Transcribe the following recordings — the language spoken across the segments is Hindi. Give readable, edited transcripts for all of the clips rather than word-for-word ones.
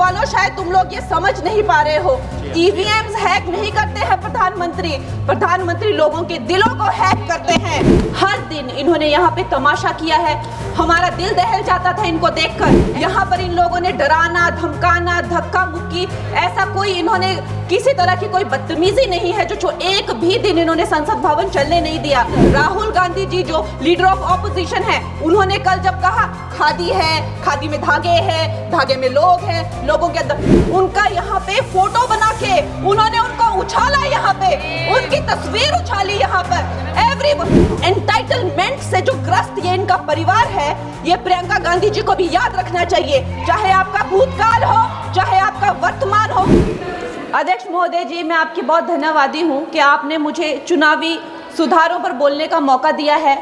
वालों शायद तुम लोग ये समझ नहीं पा रहे हो, ईवीएम्स हैक नहीं करते हैं प्रधानमंत्री लोगों के दिलों को हैक करते हैं। हर दिन इन्होंने यहाँ पे तमाशा किया है, हमारा दिल दहल जाता था इनको देखकर। यहाँ पर इन लोगों ने डराना, धमकाना, धक्का मुक्की, ऐसा कोई इन्होंने किसी तरह की कोई बदतमीजी नहीं है जो एक भी दिन इन्होंने संसद भवन चलने नहीं दिया। राहुल गांधी जी जो लीडर ऑफ ऑपोजिशन है, उन्होंने कल जब कहा खादी है, खादी में धागे हैं, धागे में लोग हैं, लोगों के अंदर उनका यहाँ पे फोटो बना के उन्होंने उनको उछाला, यहाँ पे उनकी तस्वीर उछाली। यहाँ पर एवरी एंटाइटलमेंट से जो ग्रस्त ये इनका परिवार है, ये प्रियंका गांधी जी को भी याद रखना चाहिए, चाहे आपका भूतकाल हो, चाहे आपका वर्तमान हो। अध्यक्ष महोदय जी, मैं आपकी बहुत धन्यवादी हूँ कि आपने मुझे चुनावी सुधारों पर बोलने का मौका दिया है,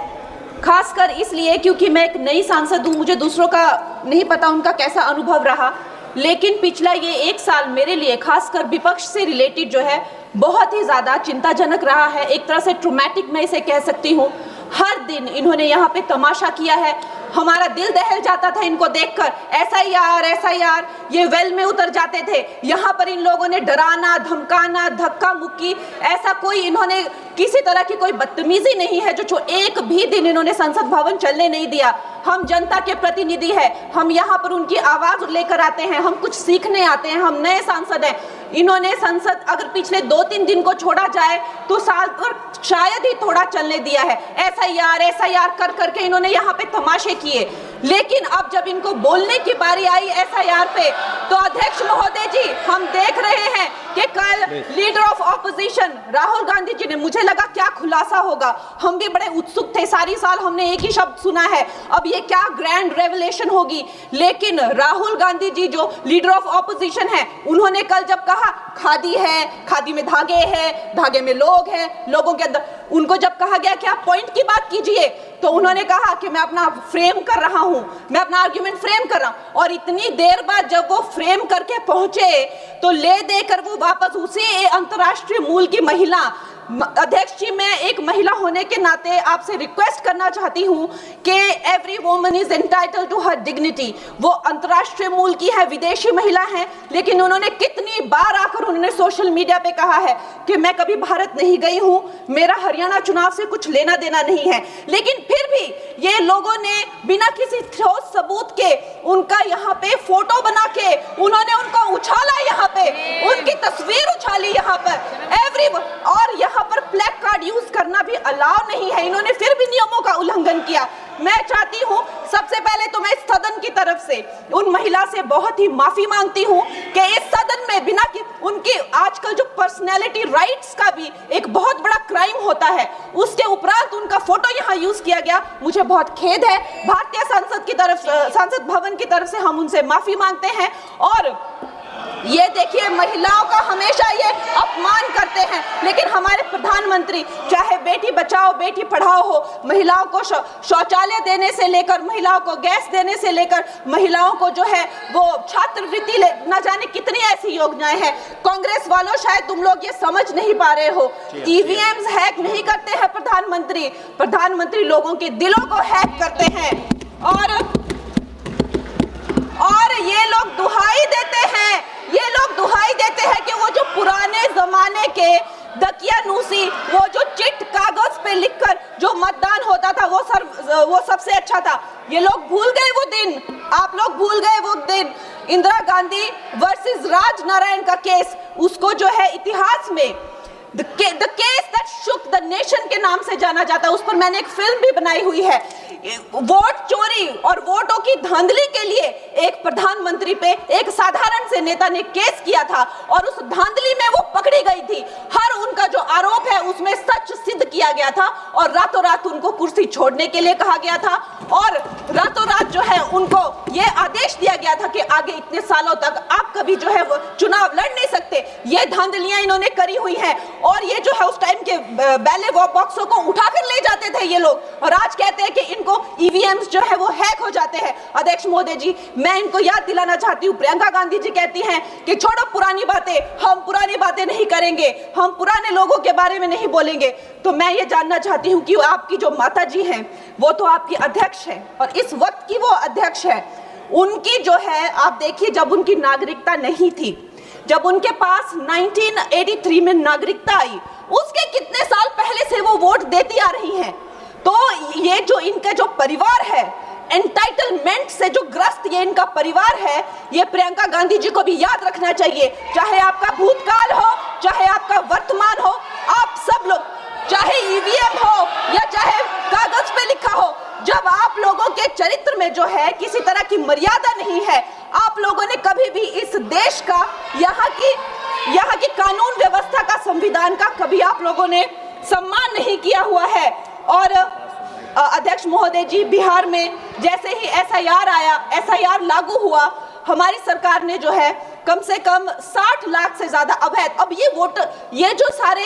खासकर इसलिए क्योंकि मैं एक नई सांसद हूँ, मुझे दूसरों का नहीं पता उनका कैसा अनुभव रहा, लेकिन पिछला ये एक साल मेरे लिए खासकर विपक्ष से रिलेटेड जो है बहुत ही ज़्यादा चिंताजनक रहा है। एक तरह से ट्रॉमेटिक मैं इसे कह सकती हूँ। हर दिन इन्होंने यहाँ पे तमाशा किया है, हमारा दिल दहल जाता था इनको देखकर। एसआईआर ये वेल में उतर जाते थे। यहाँ पर इन लोगों ने डराना, धमकाना, धक्का मुक्की, ऐसा कोई इन्होंने किसी तरह की कोई बदतमीजी नहीं है जो एक भी दिन इन्होंने संसद भवन चलने नहीं दिया। हम जनता के प्रतिनिधि हैं, हम यहाँ पर उनकी आवाज लेकर आते हैं, हम कुछ सीखने आते हैं, हम नए सांसद हैं। इन्होंने संसद अगर पिछले 2-3 दिन को छोड़ा जाए तो साल पर शायद ही थोड़ा चलने दिया है। एसआईआर कर करके इन्होंने यहाँ पे तमाशे किए, लेकिन अब जब इनको बोलने की बारी आई एसआईआर पे, तो अध्यक्ष महोदय जी, हम देख रहे हैं कि कल leader of opposition Rahul Gandhi ji ने, मुझे लगा क्या खुलासा होगा, हम भी बड़े उत्सुक थे, सारी साल हमने एक ही शब्द सुना है, अब ये क्या ग्रैंड रेवलेशन होगी। लेकिन राहुल गांधी जी जो लीडर ऑफ ऑपोजिशन है, उन्होंने कल जब कहा खादी है, खादी में धागे हैं, धागे में लोग हैं, लोगों के अंदर, उनको जब कहा गया कि आप पॉइंट की बात कीजिए, तो उन्होंने कहा कि मैं अपना फ्रेम कर रहा हूं, मैं अपना आर्ग्यूमेंट फ्रेम कर रहा हूं। और इतनी देर बाद जब वो फ्रेम करके पहुंचे तो ले देकर वो वापस उसी अंतर्राष्ट्रीय मूल की महिला, अध्यक्ष जी, मैं एक महिला होने के नाते आपसे रिक्वेस्ट करना चाहती हूं कि every woman is entitled to her dignity. वो अंतर्राष्ट्रीय मूल की है, विदेशी महिला है, लेकिन उन्होंने कितनी बार आकर उन्होंने सोशल मीडिया पे कहा है कि मैं कभी भारत नहीं गई हूं, मेरा हरियाणा चुनाव से कुछ लेना देना नहीं है। लेकिन फिर भी ये लोगों ने बिना किसी ठोस सबूत के उनका यहाँ पे फोटो बना के उन्होंने उनको उछाला, यहाँ पे उनकी तस्वीर उछाली। यहाँ पर एवरी और यहाँ पर ब्लैक कार्ड यूज करना भी अलाउ नहीं है, इन्होंने फिर भी नियमों का उल्लंघन किया। मैं चाहती हूं सबसे पहले तो मैं इस सदन की तरफ से उन महिला से बहुत ही माफी मांगती हूं कि इस सदन में बिना कि उनकी आजकल जो पर्सनैलिटी राइट्स का भी एक बहुत बड़ा क्राइम होता है, उसके उपरांत उनका फोटो यहाँ यूज किया गया, मुझे बहुत खेद है। भारतीय संसद भवन की तरफ से हम उनसे माफी मांगते हैं। और ये देखिए, महिलाओं का हमेशा ये अपमान करते हैं, लेकिन हमारे प्रधानमंत्री चाहे बेटी बचाओ बेटी पढ़ाओ हो, महिलाओं को शौचालय देने से लेकर, महिलाओं को गैस देने से लेकर, महिलाओं को जो है वो छात्रवृत्ति, न जाने कितनी ऐसी योजनाएं हैं। कांग्रेस वालों शायद तुम लोग ये समझ नहीं पा रहे हो, ईवीएम्स हैक नहीं करते हैं प्रधानमंत्री लोगों के दिलों को हैक करते हैं। और ये लोग दुहाई देते हैं कि वो जो पुराने जमाने के दकियानूसी, वो जो चिट कागज पे लिखकर जो मतदान होता था वो सबसे अच्छा था। ये लोग भूल गए वो दिन, आप लोग भूल गए वो दिन। इंदिरा गांधी वर्सेस राज नारायण का केस, उसको जो है इतिहास में the case that shook the nation के नाम से जाना जाता है। उस पर मैंने एक फिल्म भी बनाई हुई है। वोट चोरी और वोटों की धांधली के लिए एक प्रधानमंत्री पे एक साधारण से नेता ने केस किया था, और उस धांधली में वो पकड़ी गई थी। हर उनका जो आरोप है उसमें सच सिद्ध किया गया था, और रातों रात उनको कुर्सी छोड़ने के लिए कहा गया था, और रातों रात जो है उनको ये आदेश दिया गया था कि आगे इतने सालों तक आप कभी जो है वो चुनाव लड़ नहीं सकते। ये धांधलियां इन्होंने करी हुई हैं, और ये जो है उस टाइम के बैलेट बॉक्सों को उठाकर ले जाते थे ये लोग, और आज कहते हैं कि इनको ईवीएम्स जो है वो हैक हो जाते हैं। अध्यक्ष महोदय जी, मैं इनको याद दिलाना चाहती हूँ, प्रियंका गांधी जी कहती हैं कि छोड़ो पुरानी बातें, हम पुरानी बातें नहीं करेंगे, हम पुराने लोगों के बारे में नहीं बोलेंगे। तो मैं ये जानना चाहती हूँ कि आपकी जो माता जी हैं वो तो आपकी अध्यक्ष है, और इस वक्त की वो अध्यक्ष है, उनकी जो है, आप देखिए, जब उनकी नागरिकता नहीं थी, जब उनके पास 1983 में नागरिकता आई, उसके कितने साल पहले से वो वोट देती आ रही हैं। तो ये जो इनका जो परिवार है, एंटाइटलमेंट से जो ग्रस्त ये इनका परिवार है, ये प्रियंका गांधी जी को भी याद रखना चाहिए। चाहे आपका भूतकाल हो, चाहे आपका वर्तमान हो, आप सब लोग, चाहे ईवीएम हो या चाहे कागज पे लिखा हो, जब आप लोगों के चरित्र में जो है किसी तरह की मर्यादा नहीं है, आप लोगों ने कभी भी इस देश का, यहाँ की कानून व्यवस्था का, संविधान का कभी आप लोगों ने सम्मान नहीं किया हुआ है। और अध्यक्ष महोदय जी, बिहार में जैसे ही एसआईआर आया, एसआईआर लागू हुआ, हमारी सरकार ने जो है कम से कम 60 लाख से ज्यादा अवैध, अब ये वोट, ये जो सारे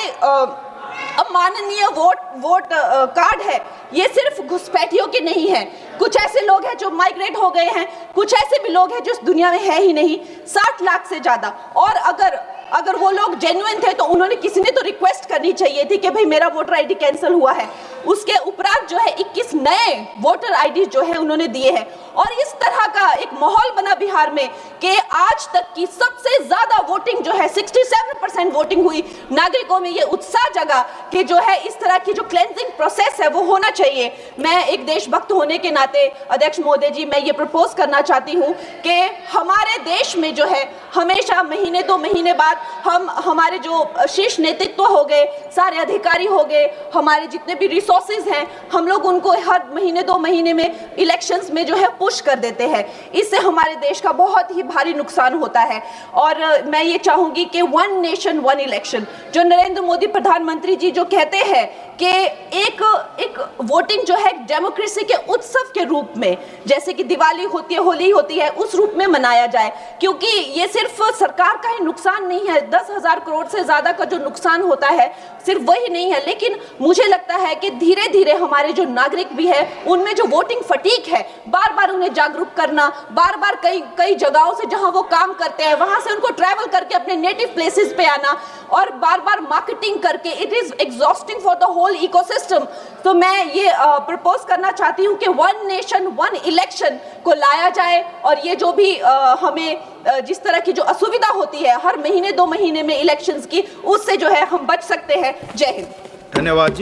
अमाननीय वोट कार्ड है, ये सिर्फ घुसपैठियों के नहीं है। कुछ ऐसे लोग हैं जो माइग्रेट हो गए हैं, कुछ ऐसे भी लोग हैं जो इस दुनिया में है ही नहीं। 60 लाख से ज्यादा। और अगर वो लोग जेन्युइन थे तो उन्होंने, किसी ने तो रिक्वेस्ट करनी चाहिए थी कि भाई मेरा वोटर आईडी कैंसिल हुआ है। उसके उपरांत जो है 21 नए वोटर आईडी जो है उन्होंने दिए हैं। और इस तरह का एक माहौल बना बिहार में कि आज तक की सबसे ज्यादा वोटिंग जो है, 67% वोटिंग हुई। नागरिकों में ये उत्साह जगा कि जो है इस तरह की जो क्लेंजिंग प्रोसेस है वो होना चाहिए। मैं एक देशभक्त होने के नाते अध्यक्ष महोदय जी, मैं ये प्रपोज करना चाहती हूँ कि हमारे देश में जो है हमेशा महीने 2 महीने बाद हमारे जो शीर्ष नेतृत्व हो गए, सारे अधिकारी हो गए, हमारे जितने भी रिसोर्सेज हैं, हम लोग उनको हर महीने 2 महीने में इलेक्शंस में जो है पुश कर देते हैं। इससे हमारे देश का बहुत ही भारी नुकसान होता है। और मैं ये चाहूंगी कि 1 नेशन 1 इलेक्शन, जो नरेंद्र मोदी प्रधानमंत्री जी जो कहते हैं कि एक वोटिंग जो है डेमोक्रेसी के उत्सव के रूप में, जैसे कि दिवाली होती है, होली होती है, उस रूप में मनाया जाए। क्योंकि ये सिर्फ सरकार का ही नुकसान नहीं है, 10,000 करोड़ से ज्यादा का जो नुकसान होता है सिर्फ वही नहीं है, लेकिन मुझे लगता है कि धीरे धीरे हमारे जो नागरिक भी है, उनमें जो वोटिंग फटीक है, बार बार उन्हें जागरूक करना, बार बार कई जगहों से जहां वो काम करते हैं वहां से उनको ट्रैवल करके अपने नेटिव प्लेसेस पे आना और बार बार मार्केटिंग करके, it is exhausting for the whole ecosystem. तो मैं ये प्रपोज करना चाहती हूँ कि 1 नेशन 1 इलेक्शन को लाया जाए। और ये जो भी हमें जिस तरह की जो असुविधा होती है हर महीने 2 महीने में इलेक्शंस की, उससे जो है हम बच सकते हैं। जय हिंद। धन्यवाद जी।